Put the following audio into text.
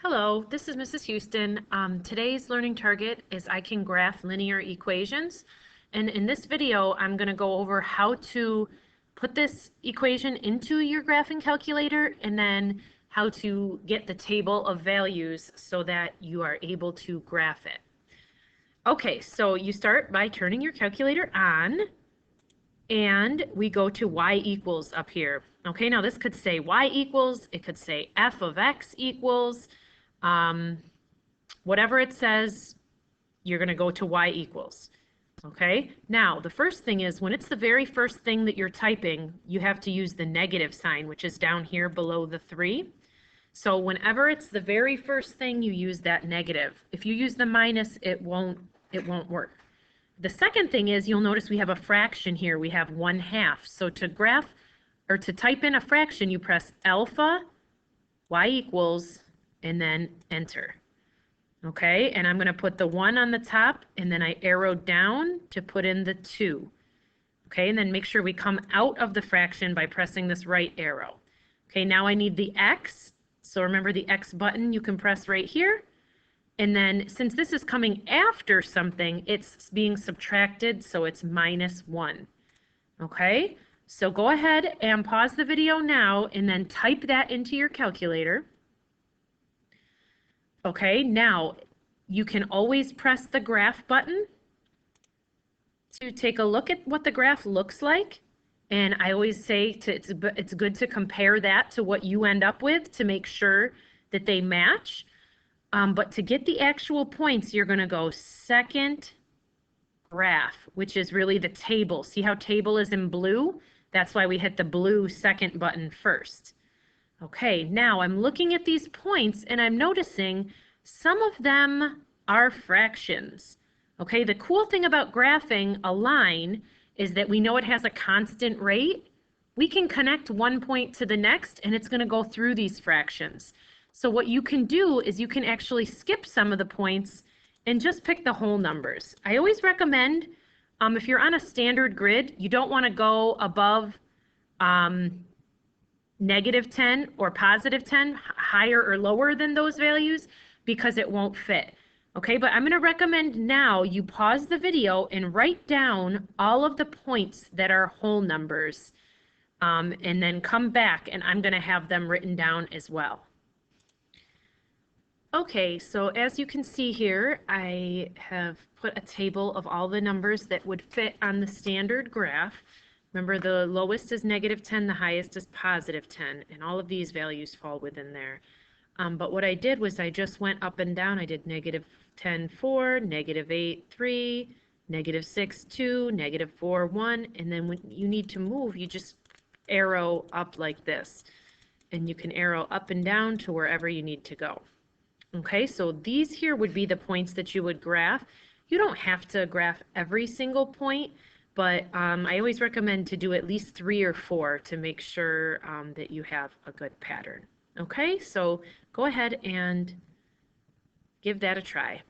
Hello, this is Mrs. Houston. Today's learning target is I can graph linear equations. And in this video, I'm going to go over how to put this equation into your graphing calculator and then how to get the table of values so that you are able to graph it. Okay, so you start by turning your calculator on and we go to y equals up here. Okay, now this could say y equals, it could say f of x equals, whatever it says, you're going to go to y equals. Okay, now the first thing is when it's the very first thing that you're typing, you have to use the negative sign, which is down here below the 3. So whenever it's the very first thing, you use that negative. If you use the minus, it won't work. The second thing is you'll notice we have a fraction here. We have 1/2. So to graph or to type in a fraction, you press alpha, y equals, and then enter. Okay, and I'm going to put the 1 on the top, and then I arrow down to put in the 2. Okay, and then make sure we come out of the fraction by pressing this right arrow. Okay, now I need the x. So remember the x button you can press right here. And then since this is coming after something, it's being subtracted, so it's -1. Okay, so go ahead and pause the video now and then type that into your calculator. Okay, now you can always press the graph button to take a look at what the graph looks like. And I always say it's good to compare that to what you end up with to make sure that they match. But to get the actual points, you're going to go second graph, which is really the table. See how table is in blue? That's why we hit the blue second button first. Okay, now I'm looking at these points and I'm noticing some of them are fractions. Okay, the cool thing about graphing a line is that we know it has a constant rate. We can connect one point to the next and it's going to go through these fractions. So what you can do is you can actually skip some of the points and just pick the whole numbers. I always recommend if you're on a standard grid, you don't want to go above -10 or +10, higher or lower than those values, because it won't fit. Okay, but I'm going to recommend now you pause the video and write down all of the points that are whole numbers, and then come back and I'm going to have them written down as well. Okay, so as you can see here, I have put a table of all the numbers that would fit on the standard graph. Remember, the lowest is -10, the highest is +10, and all of these values fall within there. But what I did was I just went up and down. I did -10, 4, -8, 3, -6, 2, -4, 1, and then when you need to move, you just arrow up like this. And you can arrow up and down to wherever you need to go. Okay, so these here would be the points that you would graph. You don't have to graph every single point, but I always recommend to do at least 3 or 4 to make sure that you have a good pattern. Okay, so go ahead and give that a try.